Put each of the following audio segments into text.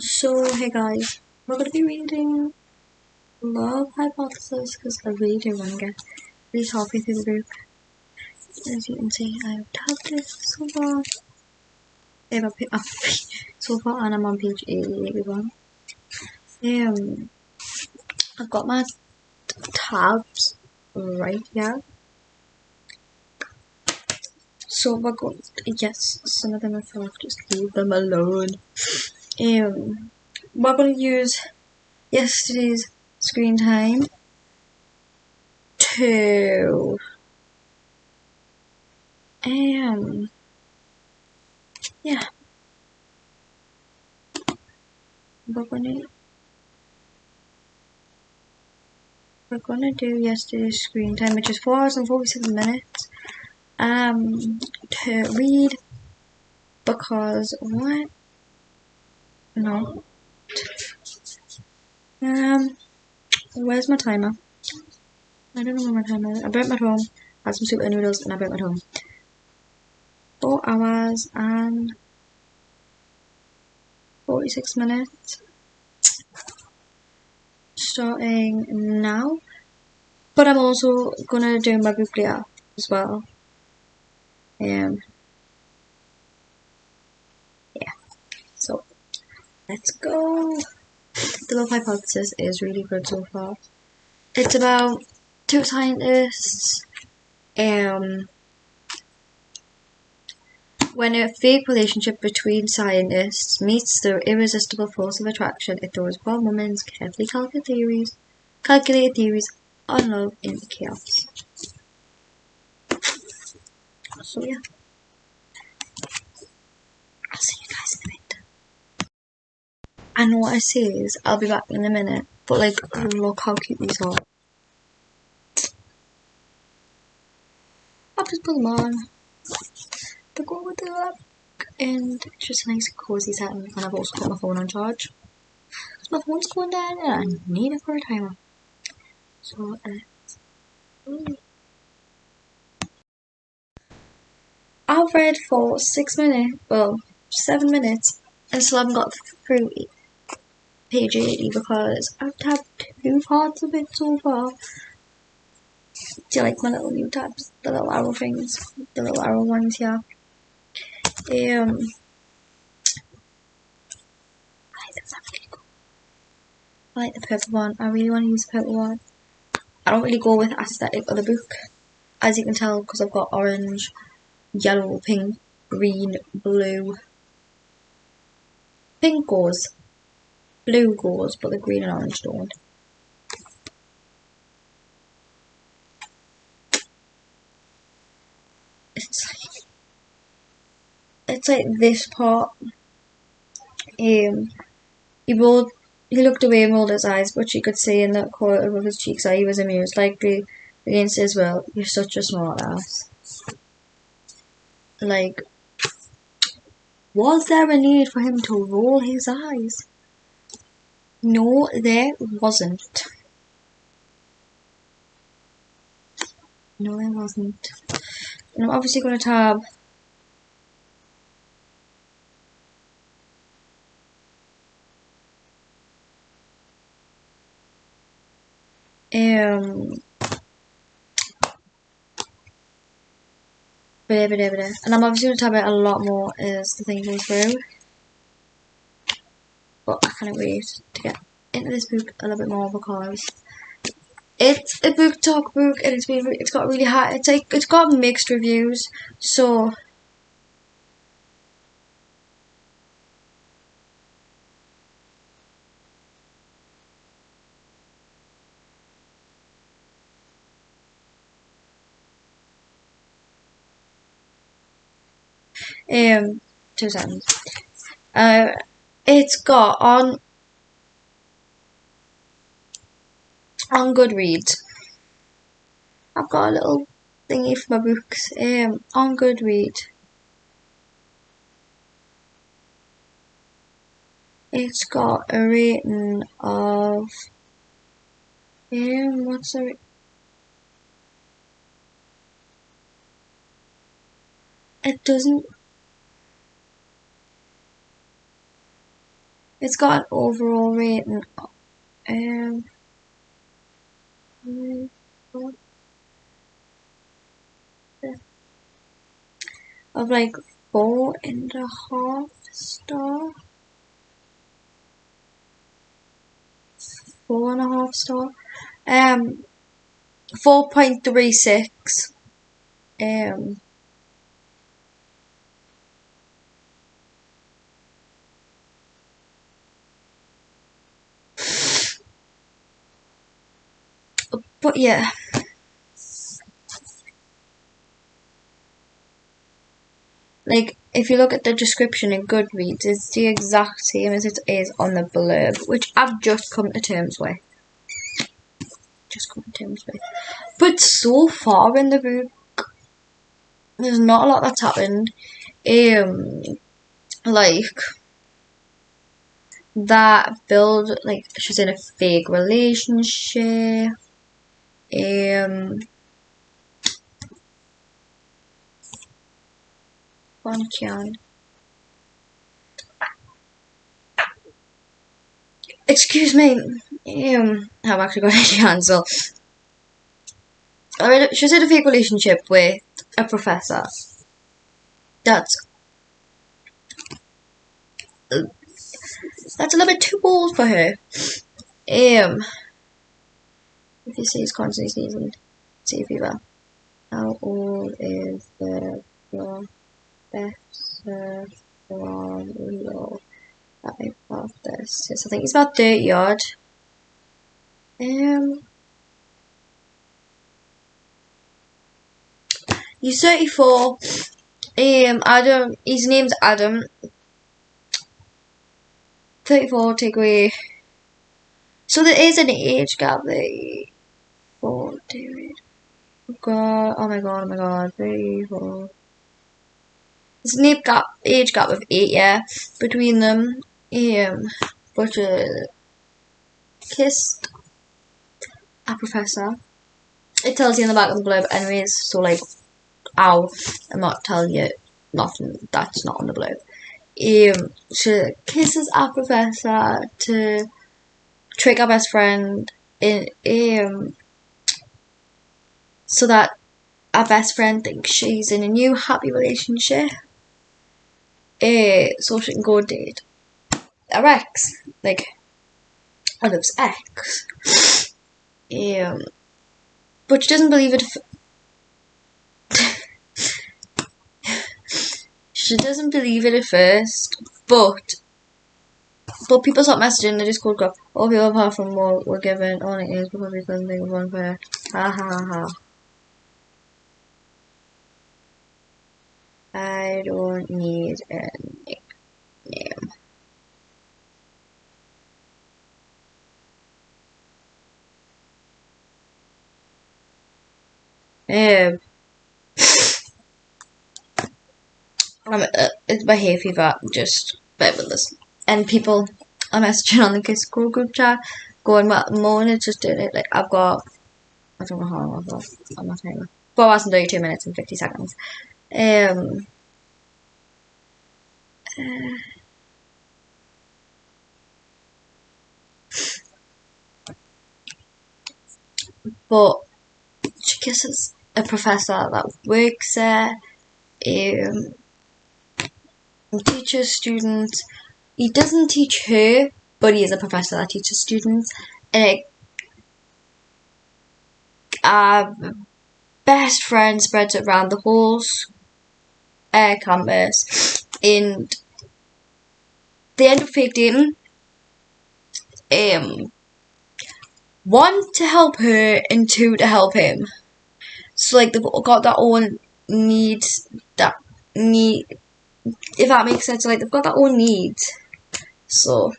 So, hey guys, we're going to be reading Love Hypothesis because I really do want to get really halfway through the book. As you can see, I've tabbed it so far. So far, and I'm on page 88 as well. I've got my tabs right here. So we're going. Yes, some of them are fell off. Just leave them alone. We're going to use yesterday's screen time to yeah, we're gonna do yesterday's screen time, which is 4 hours and 47 minutes. To read because what? No. Where's my timer? I don't know where my timer is. I burnt my home. Had some super noodles and I burnt my home. 4 hours and 46 minutes. Starting now. But I'm also gonna do my book later as well. Yeah. So let's go. The Love Hypothesis is really good so far. It's about two scientists. When a fake relationship between scientists meets the irresistible force of attraction, it throws one woman's carefully calculated theories on love into chaos. So yeah, I'll see you guys in a bit. I know what I say is I'll be back in a minute, but like, look how cute these are. I'll just put them on. They go with the look, and it's just a nice cozy setting. And I've also put my phone on charge because my phone's going down, and I need it for a timer. So I've read for 7 minutes, and still haven't got through page 80 because I've tabbed 2 parts of it so far. Do you like my little new tabs? The little arrow things? The little arrow ones here. I think that's really cool. I like the purple one. I really want to use the purple one. I don't really go with aesthetic of the book, as you can tell, because I've got orange, yellow, pink, green, blue. Pink goes, blue goes, but the green and orange don't. It's like this part. He looked away and rolled his eyes, but she could see in the corner of his cheeks that he was amused, likely against his will. You're such a smart ass. Like, was there a need for him to roll his eyes? No, there wasn't. No, there wasn't. And I'm obviously going to tab and I'm obviously going to tab it a lot more as the thing goes through. But I can't wait to get into this book a little bit more because it's a book talk book and it's got really high. It's got mixed reviews. So um 2 seconds. It's got on Goodreads. I've got a little thingy for my books. On Goodreads, it's got a rating of what's the it doesn't It's got an overall rating of like 4.5 star. 4.5 star. 4.36. But yeah. Like, if you look at the description in Goodreads, it's the exact same as it is on the blurb, which I've just come to terms with. But so far in the book, there's not a lot that's happened. Like, that build, like, she's in a fake relationship. Excuse me. I've actually got a cancel. She's in a fake relationship with a professor. That's a little bit too bold for her. If you see he's constantly sneezing, see if you will. How old is the professor from your hypothesis? I think he's about 30 odd. He's 34. Adam. His name's Adam. 34. Take away. So there is an age gap there. 40. God. Oh my god. 34. There's an age gap of 8 years between them. But kissed a professor. It tells you in the back of the blurb anyways, so like, I'm not telling you nothing that's not on the blurb. She kisses our professor to trick our best friend so that our best friend thinks she's in a new happy relationship, so she can go date her ex, like Olive's ex. But she doesn't believe it. She doesn't believe it at first, but people start messaging in the Discord group. All people apart from what we're given on it is because we couldn't think of one for ha ha ha. I don't need a nickname. It's my hay fever, just bear with us. And people are messaging on the Discord group chat, going, well, at the moment it's just doing it, like, I don't know how long I've got on my timer. 4 hours and 32 minutes and 50 seconds. But she kisses a professor that works there, teaches students. He doesn't teach her, but he is a professor that teaches students. And our best friend spreads it around the whole campus, and they end up fake dating. One, to help her, and 2, to help him. So like they've got their own needs, if that makes sense. Like they've got their own needs, so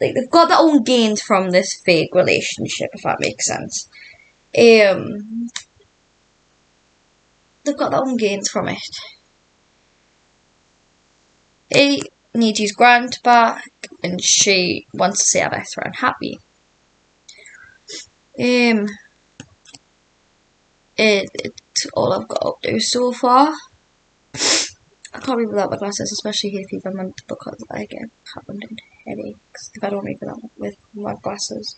like they've got their own gains from this fake relationship, if that makes sense. They've got their own gains from it. He needs his grant back, and she wants to see her best friend happy. It's all I've got up to so far. I can't read without my glasses, especially hay fever month, because I get pounding headaches if I don't read with my glasses.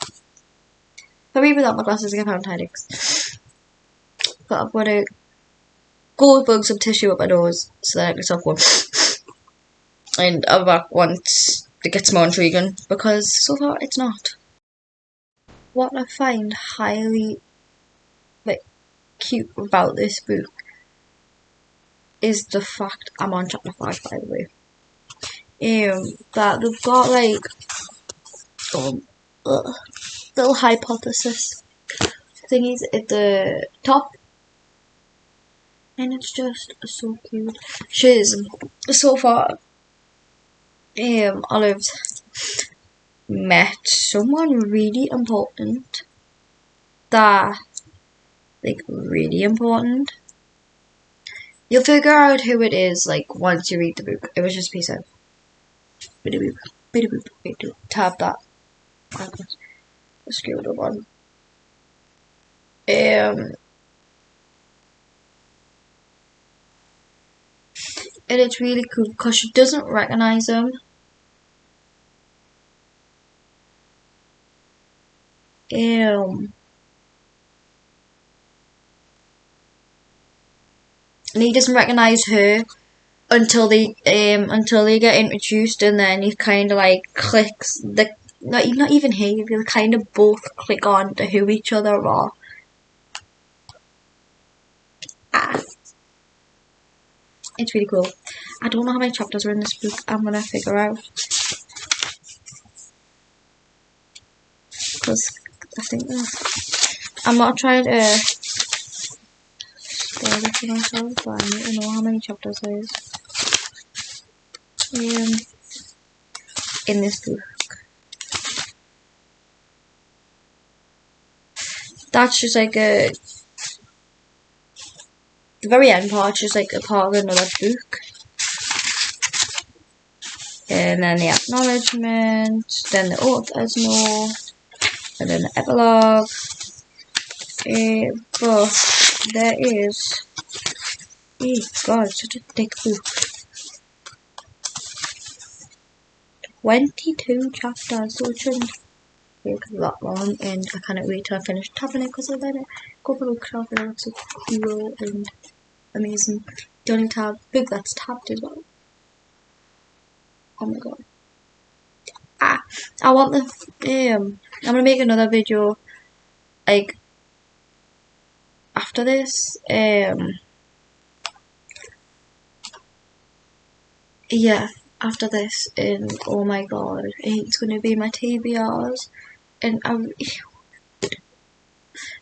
If I read without my glasses, I get pounding headaches. But I'm gonna go bug some tissue up my nose so that I can stop going. And I'll be back once it gets more intriguing, because so far it's not. What I find highly cute about this book is the fact I'm on chapter 5, by the way. That they've got little hypothesis thingies at the top, and it's just so cute. She's so far Olive's met someone really important, that really important. You'll figure out who it is once you read the book. It was just a piece of tap that. I screwed up on. And it's really cool because she doesn't recognize him. And he doesn't recognize her until they get introduced, and then he kind of clicks the not even he, they kind of both click on to who each other are. It's really cool. I don't know how many chapters are in this book. I'm gonna figure out, because I think I'm not trying to spoil it for myself, but I need to know how many chapters there is in this book. That's just the very end part, just a part of another book. And then the acknowledgement, then the author's note, and then the epilogue. But there is, God, such a thick book. 22 chapters, so it shouldn't take that long, and I cannot wait till I finish tapping it, because I let it go for a bookshelf and it looks so cool and amazing. The only book that's tapped as well. Oh my god. I want I'm gonna make another video after this. Yeah, after this, and oh my god, it's gonna be my TBRs, and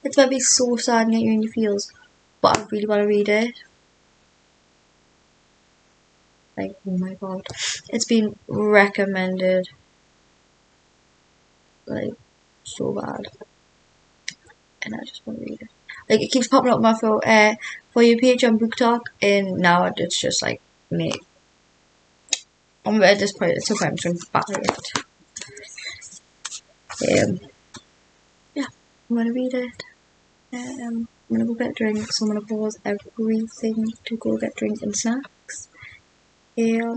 it's gonna be so sad and get you in your feels, but I really wanna read it. Oh my god, it's been recommended so bad, and I just want to read it. It keeps popping up on my phone for your page on Book Talk, and now it's just me. At this point, it's okay, I'm just going to battle it. Yeah, I'm going to read it. I'm going to go get drinks, so I'm going to pause everything to go get drinks and snacks. I'll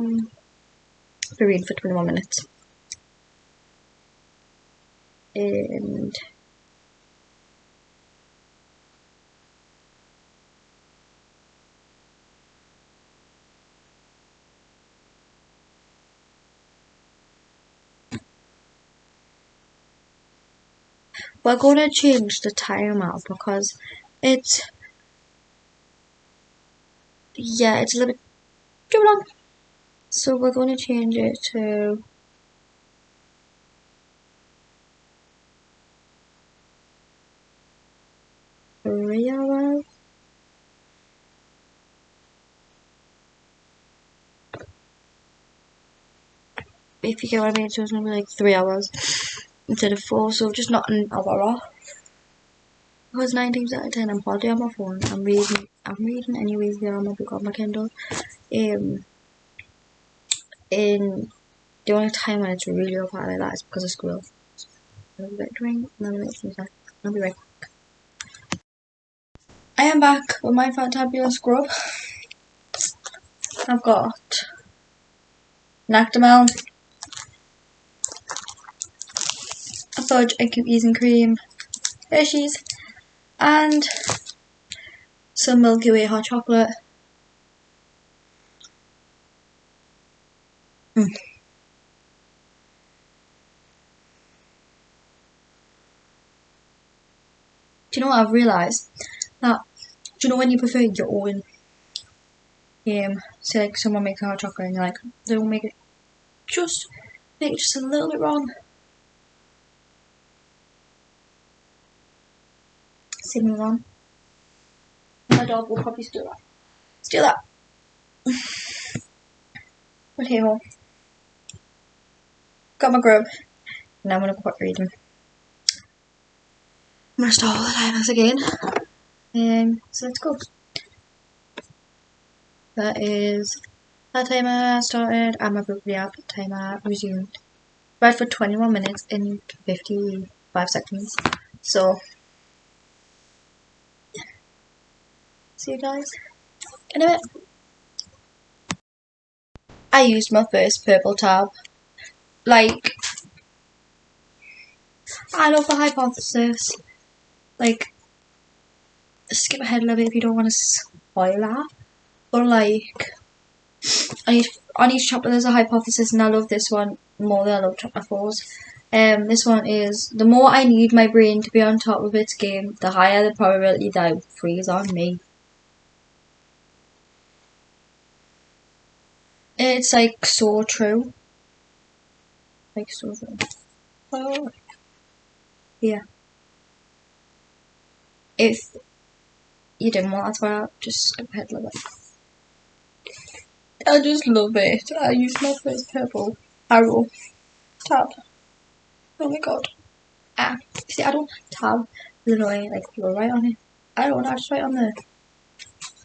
be reading for 21 minutes. And we're going to change the timer because it's a little bit too long. So we're going to change it to 3 hours. If you get what I mean, so it's going to be 3 hours instead of 4, so just not an hour off. Because 9 times out of 10 I'm hardly on my phone. I'm reading anyways here on my book on my Kindle. And the only time when it's really up like that is because of school. So I'll get a drink and then I'll make some snacks. I'll be right back. I am back with my fantabulous scrub. I've got Nactimel, a fudge and cookies and cream, Hershey's, and some Milky Way hot chocolate. Do you know what I've realised? That, do you know when you prefer your own say like someone makes a hot chocolate and you're like, they will make it just a little bit wrong. Singing on. My dog will probably steal that. Steal that! But hey ho. Got my grub. And I'm gonna quit reading. I'm gonna start all the timers again. So let's go. That is that timer started and my book app timer resumed. Read for 21 minutes and 55 seconds. So see you guys in a bit. I used my first purple tab. Like, I love the hypothesis. Like, skip ahead a little bit if you don't want to spoil that. But like, on each chapter there's a hypothesis, and I love this one more than I love chapter 4's. This one is, the more I need my brain to be on top of its game, the higher the probability that it will freeze on me. It's like so true. Like so true. Oh. Yeah. If you didn't want that to just skip ahead a little bit. I just love it. I used my first purple arrow tab. Oh my god. See, I don't tab literally like people write on it. I don't, I just write on the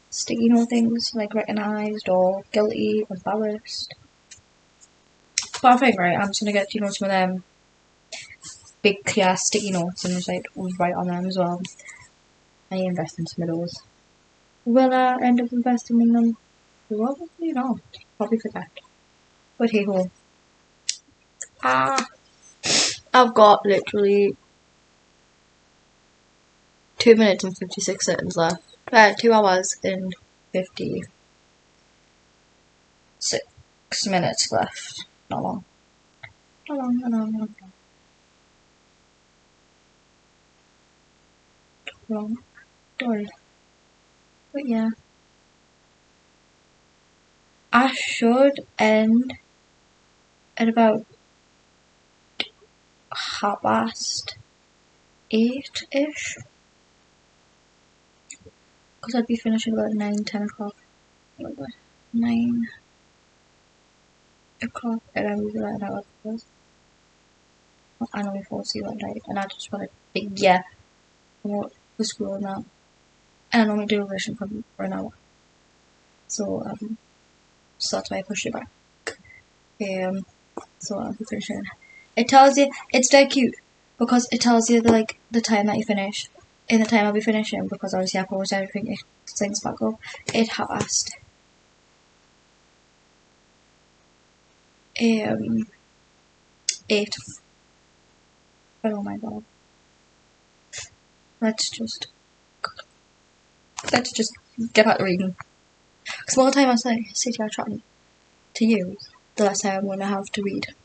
sticky note things like recognised or guilty, embarrassed. But I think, right, I'm just gonna get, you know, some of them big clear sticky notes and just like write on them as well. I invest in some of those. Will I end up investing in them? Probably not. Probably forget. But hey ho. I've got literally 2 minutes and 56 seconds left. 2 hours and 56 minutes left. Not long. Not long, not long, not long. Long. Sorry. But yeah. I should end at about 8:30ish. Because I'd be finishing about 9, 10 o'clock. 9 o'clock, and I was like, that was I know we fall asleep at night, and I just want to, yeah, for school now. And I normally do a revision for an hour. So, so that's why I pushed it back. So I'll be finishing. It tells you, it's dead cute, because it tells you the time that you finish, and the time I'll be finishing, because obviously I paused everything, it syncs back up. It half-assed. 8. Oh my god. Let's just get back to reading. Because more time I sit here chatting to you, the less time I'm going to have to read.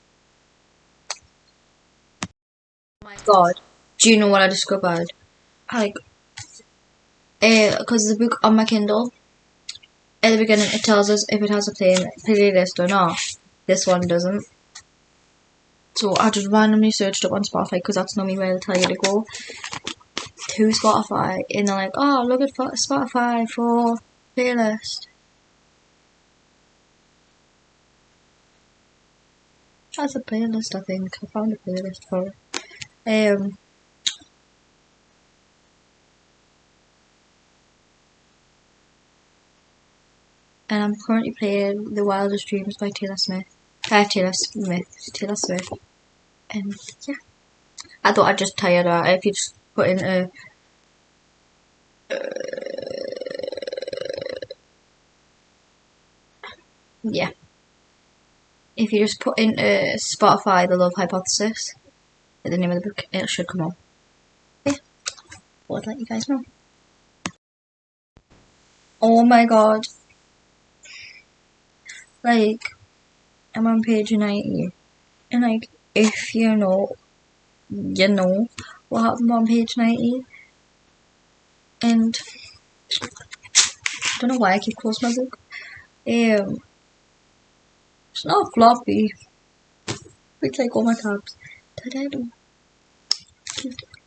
Oh my god. Do you know what I discovered? Because the book on my Kindle, at the beginning it tells us if it has a playlist or not. This one doesn't. So I just randomly searched up on Spotify, because that's normally where they'll tell you to go to Spotify, and they're like, oh, look at Spotify for playlist. That's a playlist, I think. I found a playlist for it. And I'm currently playing The Wildest Dreams by Taylor Swift. And yeah, I thought I'd just tell you that if you just put in a yeah. If you just put into Spotify the Love Hypothesis, the name of the book, it should come up. Yeah, I'd let you guys know. Oh my god. Like, I'm on page 90. And like, if you know what happened on page 90. And I don't know why I keep closing my book. It's not floppy. It's like all my tabs.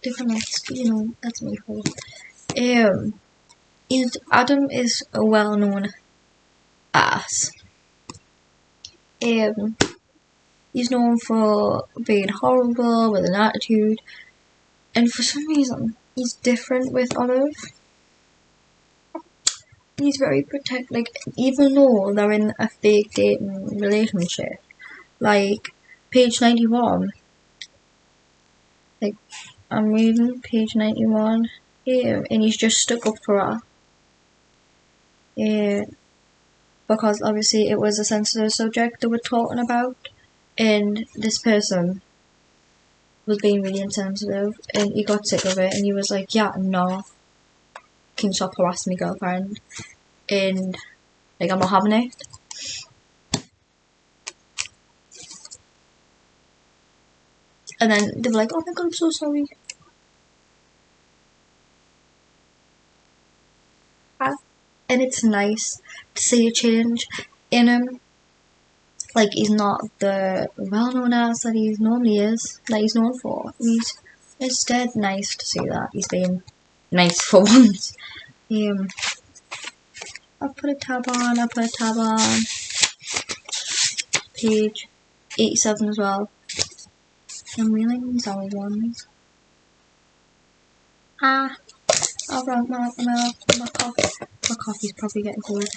Different lights, that's my fault. Adam is a well-known ass. He's known for being horrible with an attitude, and for some reason he's different with Olive. He's very like, even though they're in a fake dating relationship, like page 91. Like, I'm reading page 91 here, and he's just stuck up for her. Because obviously it was a sensitive subject they were talking about, and this person was being really insensitive, and he got sick of it, and he was like, yeah, no, can you stop harassing my girlfriend? And like, I'm not having it. And then they were like, oh my god, I'm so sorry. And it's nice to see a change in him. Like, he's not the well-known ass that he normally is, that he's known for. It's dead nice to see that he's being nice for once. I put a tab on. Page 87 as well. I'm reeling these are ones. I'll run my coffee. My coffee's probably getting cold.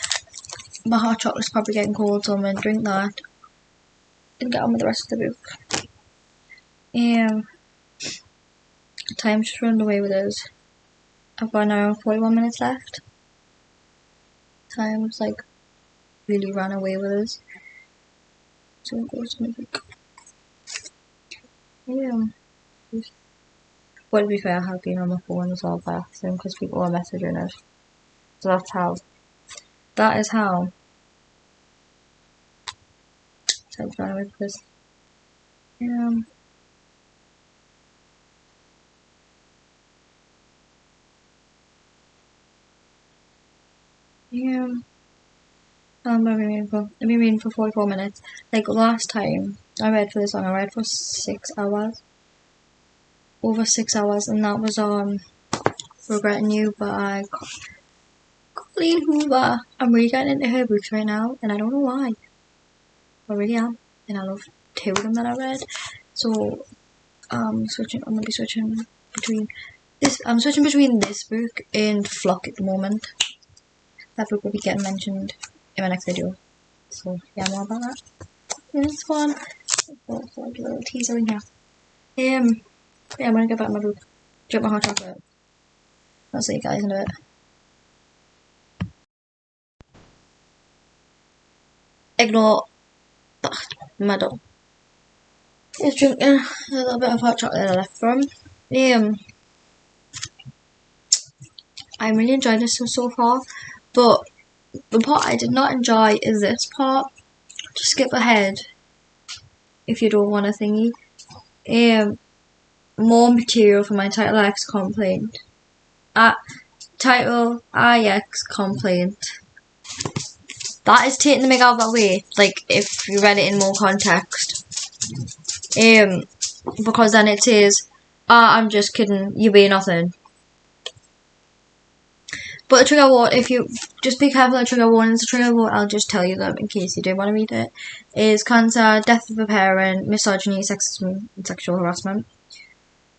My hot chocolate's probably getting cold, so I'm gonna drink that and get on with the rest of the book. Time's just running away with us. I've got an hour and 41 minutes left. Time's like really ran away with us. So I'm going to my book. But to be fair, I have been on my phone as well by accident because people are messaging it. So that's how. That is how. Time's running away with us. I've been reading for 44 minutes. Like last time I read for this long, I read for 6 hours. Over 6 hours, and that was on Regretting You by Colleen Hoover. I'm really getting into her books right now, and I don't know why. I really am, and I love 2 of them that I read. So I'm gonna be switching between this. I'm switching between this book and Flock at the moment. That book will be getting mentioned in my next video. So yeah, more about that. This one. Oh, like a little teaser in here. Yeah, I'm gonna go back to my book. Drink my hot chocolate. I'll see you guys in a bit. Ignore that medal. Just drinking a little bit of hot chocolate I left from. I'm really enjoying this so far, but the part I did not enjoy is this part. Just skip ahead if you don't want a thingy. More material for my Title X complaint. Title IX complaint. That is taking the mick out of that way. Like, if you read it in more context. Because then it says, I'm just kidding, you be nothing. But the trigger warning, if you just be careful of trigger warnings, the trigger warning, I'll just tell you them in case you do want to read it, is cancer, death of a parent, misogyny, sexism, and sexual harassment.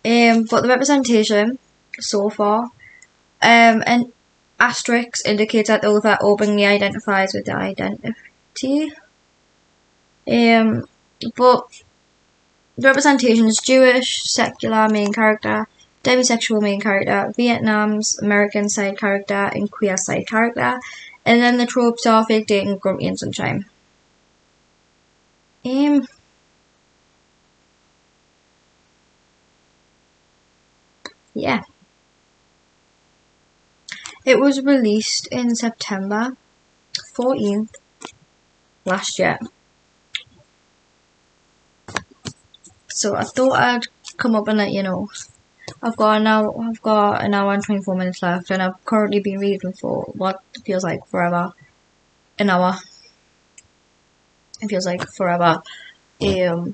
But the representation so far, an asterisk indicates that the author openly identifies with the identity. But the representation is Jewish, secular main character, demisexual main character, Vietnam's American side character, and queer side character. And then the tropes are fake dating, grumpy, and sunshine. Yeah. It was released in September 14th last year. So I thought I'd come up and let you know. I've got an hour and 24 minutes left, and I've currently been reading for what feels like forever. An hour. It feels like forever. My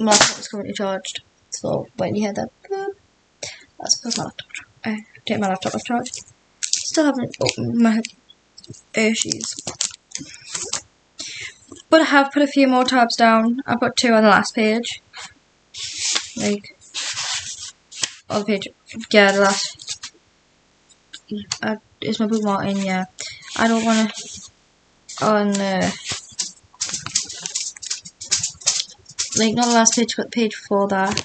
laptop is currently charged, so when you hear that, that's because my laptop. I take my laptop off charge. Still haven't opened my issues, but I have put a few more tabs down. I've got 2 on the last page. Like, on the page, yeah, the last. Is my bookmark in? Yeah, I don't want to on. Like not the last page, but page before that.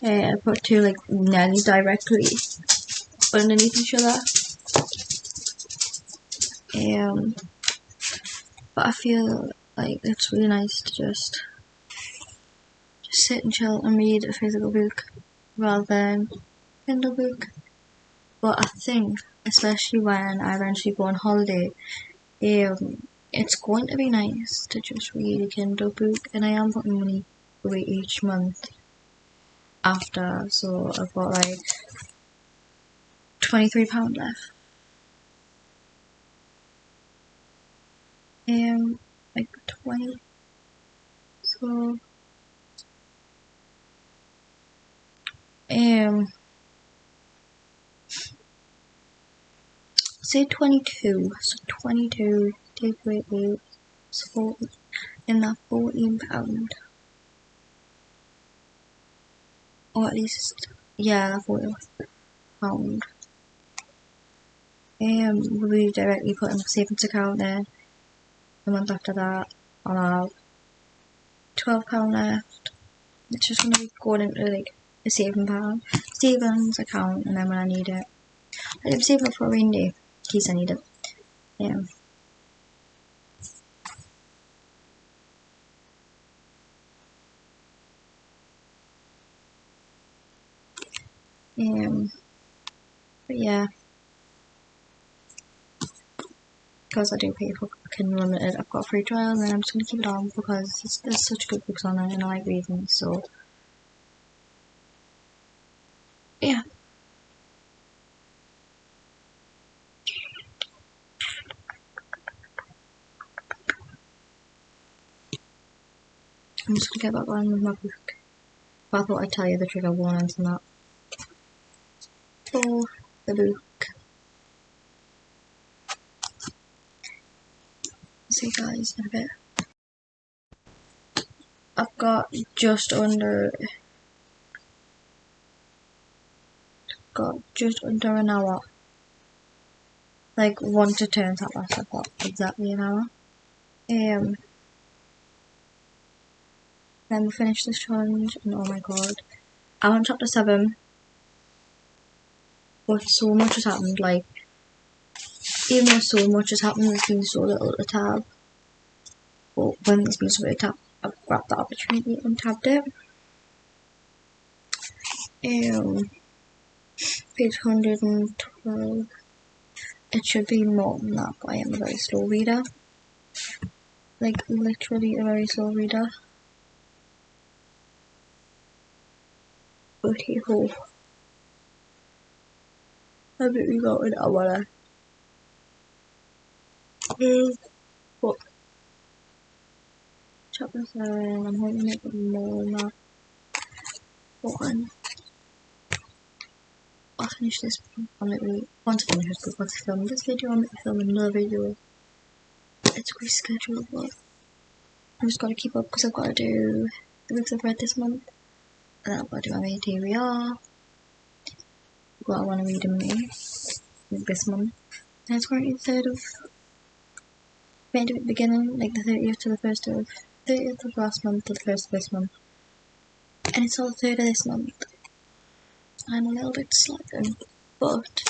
I put 2 like nearly directly underneath each other. But I feel like it's really nice to just sit and chill and read a physical book rather than Kindle book. But I think, especially when I eventually go on holiday, it's going to be nice to just read a Kindle book, and I am putting money away each month after, so I've got like £23 left. Like 20. So say 22. So 22 take away 8. So 40, in that £14, or at least yeah, £40. We'll be directly put in the savings account there. The month after that, I'll have £12 left. It's just gonna be going into like a savings account, and then when I need it, I'm saving it for a rainy day in case I need it. Yeah. But yeah, because I do pay for Kindle Unlimited, I've got a free trial, and then I'm just gonna keep it on because there's such good books on it, and I like reading. So yeah. I'm just gonna get back on with my book. But I thought I'd tell you the trigger warnings and that for the book. See you guys in a bit. I've got just under an hour. Like 1 to 2 and that last, I've got exactly an hour. Then we'll finish this challenge, and oh my god. I'm on chapter 7, but so much has happened, like, even though so much has happened, there's been so little to tab. But when there's been so little to tab, I've grabbed the opportunity and tabbed it. Page 112. It should be more than that, but I am a very slow reader. Like, literally a very slow reader. But hey ho. I bet we got an hour left. But chapter 7, I'm hoping to make more than that. But I'll finish this. Once I finish this book, once I film this video, I'll make film another video. It's rescheduled, but I've just got to keep up because I've got to do the books I've read this month, and then I've got to do my TBR. What I want to read in May, this month. And it's currently the 3rd of beginning, like the 30th to the 1st of 30th of last month to the 1st of this month. And it's all the 3rd of this month. I'm a little bit slacking, but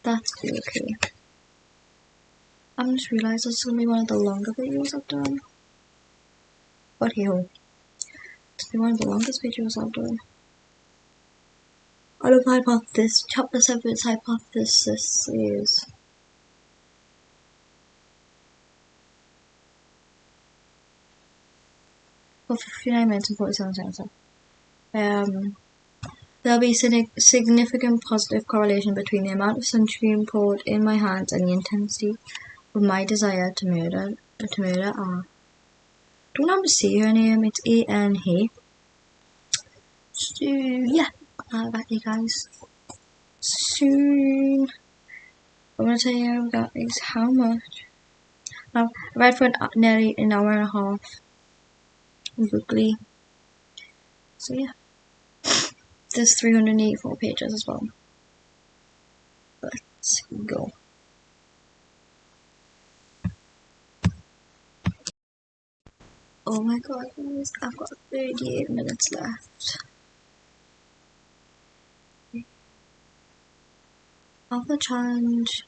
that's okay. I just realised this is going to be one of the longer videos I've done. But hey ho. It's been one of the longest videos I've done. Out of hypothesis, chapter 7's hypothesis is for 59 minutes and 47 seconds. There'll be significant positive correlation between the amount of sunscreen poured in my hands and the intensity of my desire to murder R. Don't have to say her name, it's A-N-H. So yeah, I'll back you guys soon. I'm gonna tell you guys how much. Now, I read for nearly an hour and a half weekly. So yeah, there's 384 pages as well. Let's go. Oh my god, guys, I've got 38 minutes left of the challenge.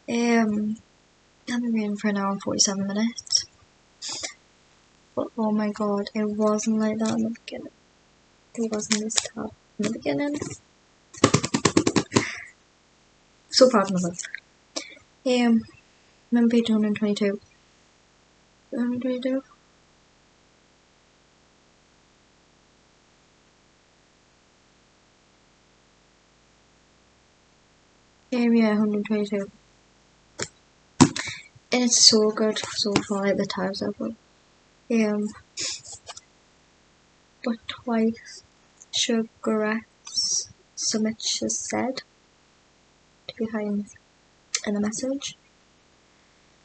I've been reading for an hour and 47 minutes. But oh my god, it wasn't like that in the beginning. It wasn't this tough in the beginning. So proud of myself. Remember page 122. 122? Yeah, 122. And it's so good so far, like the times I've got. But twice Sugarettes so much is said behind in a message.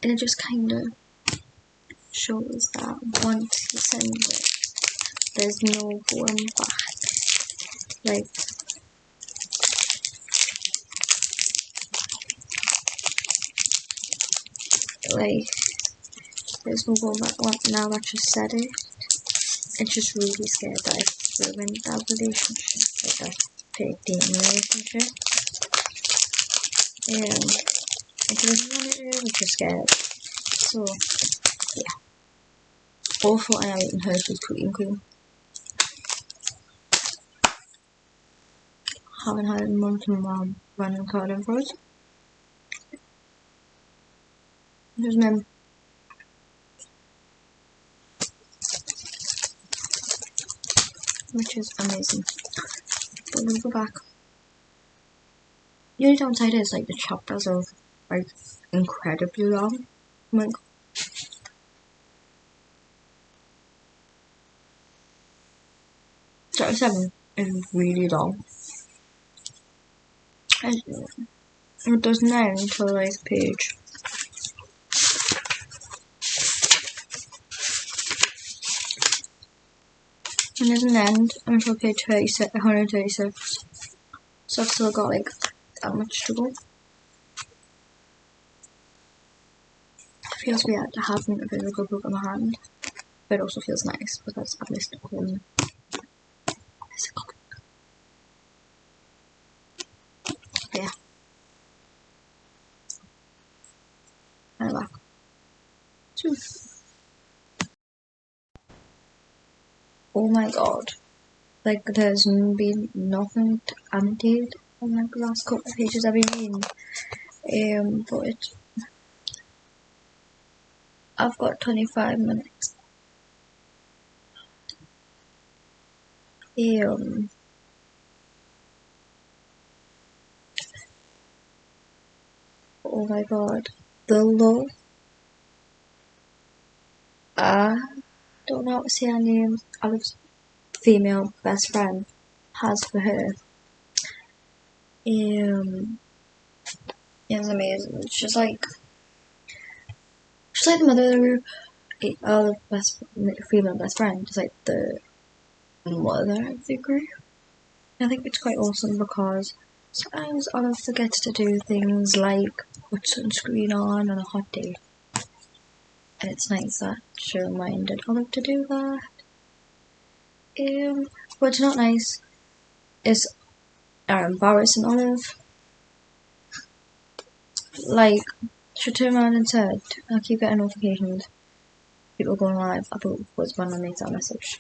And it just kinda shows that once you send it, there's no going back. Like there's no going back. Now that you said it, it's just really scared that it's ruined that relationship, like that fake dating relationship. If you doesn't want to do it, you're scared. So yeah. Also, I am eating Hershey's Cookie and Cream. Haven't had a month and running card in for it. Here's mine. Which is amazing. But we'll go back. The only downside is like the chapters are like incredibly long. Like 37 is really long. And it doesn't end until like page. It doesn't end until page 136. So I've still got like that much to go. It feels weird having a physical book in my hand, but it also feels nice because I've missed home. Yeah. And I'm back. Oh my god. Like there's been nothing to annotate on like the last couple of pages I've been reading. But I've got 25 minutes. Oh my god. The love. I don't know how to say her name. Olive's female best friend has for her. It's amazing. She's like the mother of the group. Olive's female best friend is like the mother of the group. I think it's quite awesome because sometimes Olive forgets to do things like put sunscreen on a hot day. And it's nice that she reminded Olive to do that. What's not nice is Boris and Olive. Like, she turned around and said, I keep getting notifications. people going live, I thought was when I made that message.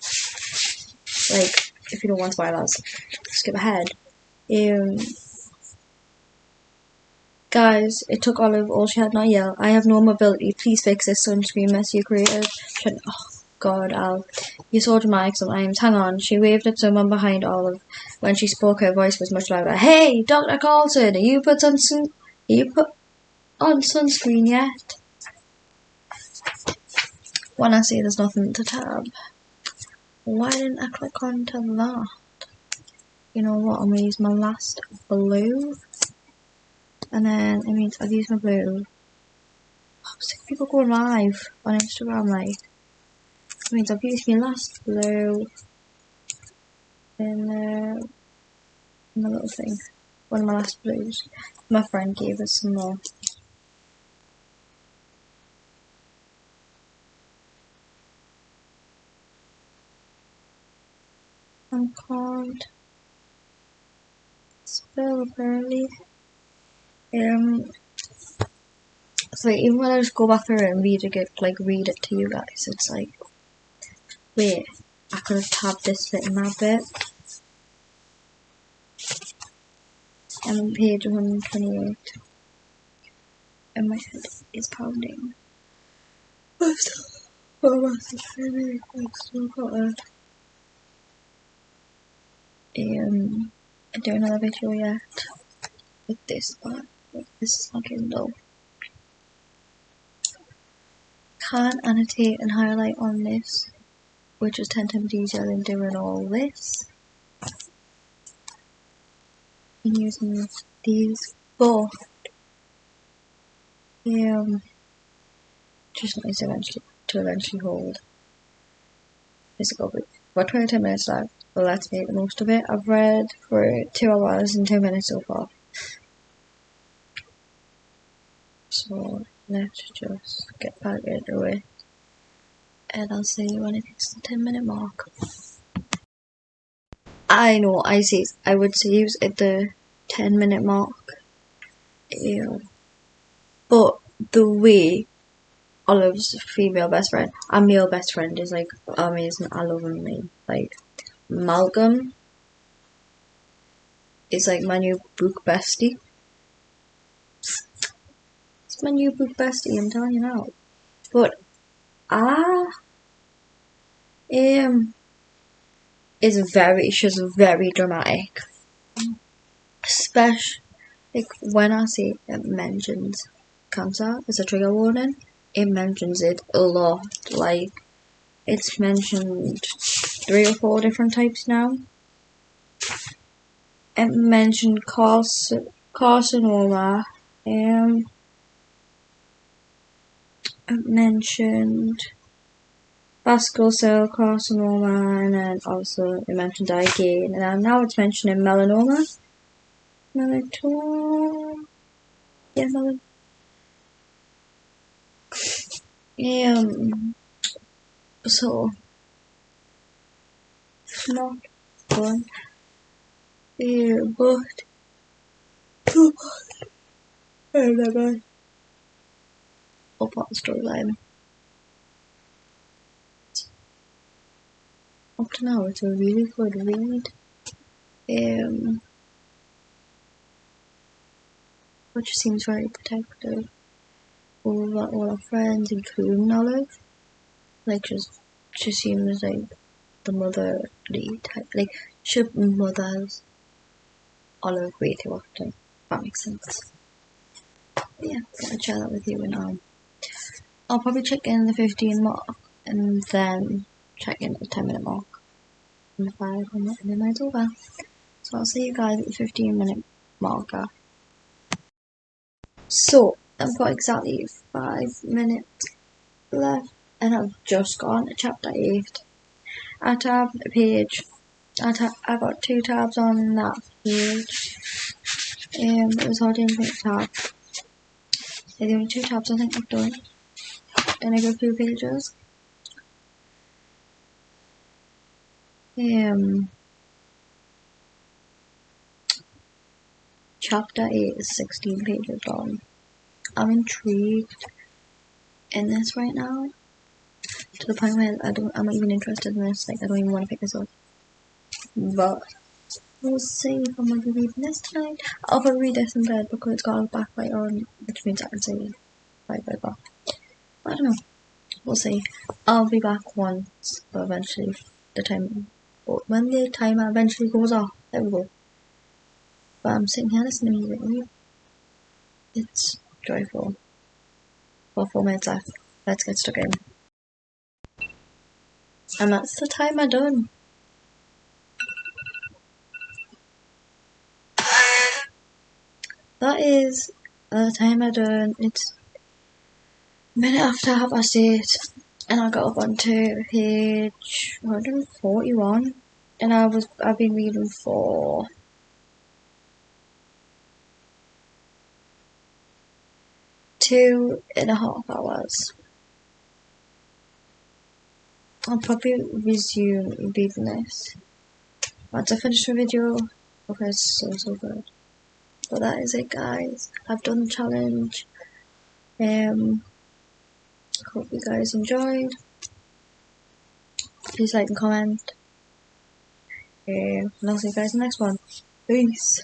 Like, if you don't want spoilers, skip ahead. Guys, it took Olive all she had not yell. I have no mobility. Please fix this sunscreen mess you created. Oh God, Al. You're so dramatic sometimes. Hang on. She waved at someone behind Olive. When she spoke, her voice was much louder. Hey, Dr. Carlton, are you put on sunscreen yet? When I say there's nothing to tab, why didn't I click onto that? You know what? I'm gonna use my last blue. And then it means I've used my blue. I'm sick of people going live on Instagram, like. It means I've used my last blue in my little thing. One of my last blues. My friend gave us some more. I can't spell apparently. So like, even when I just go back through it and read it to you guys, it's like, wait, I could have tabbed this bit and that bit. I'm on page 128. And my head is pounding. I'm still got it. I don't have a video yet with this, but this is my Kindle. Can't annotate and highlight on this, which is 10 times easier than doing all this. And using these both. Just nice to eventually hold physical book. We're 22 minutes left, but let's make the most of it. I've read for 2 hours and 2 minutes so far. So let's just get back into it. And I'll see you when it hits the 10-minute mark. I know, I would say at the 10-minute mark. But the way Olive's female best friend and male best friend is like amazing. I love him. Like Malcolm is like my new book bestie. It's my new book bestie, I'm telling you now. But she's very dramatic. Especially like when I say it mentions cancer as a trigger warning, it mentions it a lot. Like it's mentioned 3 or 4 different types now. It mentioned carcinoma. It mentioned vascular cell carcinoma, and then also it mentioned IgA, and then now it's mentioning melanoma. So it's not fun. But I'll pop the storyline. Up to now, it's a really good read. Which seems very protective over all our friends, including Olive. Like, she seems like the motherly type. Like, she mothers Olive way too often. If that makes sense. But yeah, I'll share that with you, and I'll probably check in the 15 mark and then check in at the 10-minute mark and the 5 and then it's over. So I'll see you guys at the 15-minute marker. So I've got exactly 5 minutes left and I've just gone to chapter 8. I tabbed a page. I got 2 tabs on that page. It was hard to tab. They're the only 2 tabs I think I've done. And I got 2 pages. Chapter 8 is 16 pages long. I'm intrigued in this right now. to the point where I'm not even interested in this. Like, I don't even want to pick this up. But we'll see if I'm gonna be reading this tonight. I'll probably read this in bed because it's got a backlight on, which means I can see right back. I don't know. We'll see. I'll be back once, but eventually but when the timer eventually goes off, there we go. But I'm sitting here listening to music. It's joyful. Well, 4 minutes left. Let's get stuck in. And that's the timer done. That is the timer done. It's a minute after 8:30, and I got up onto page 141, and I've been reading for 2.5 hours. I'll probably resume reading this once I finish the video because it's so good. But that is it, guys. I've done the challenge. Hope you guys enjoyed. Please like and comment. And I'll see you guys in the next one. Peace.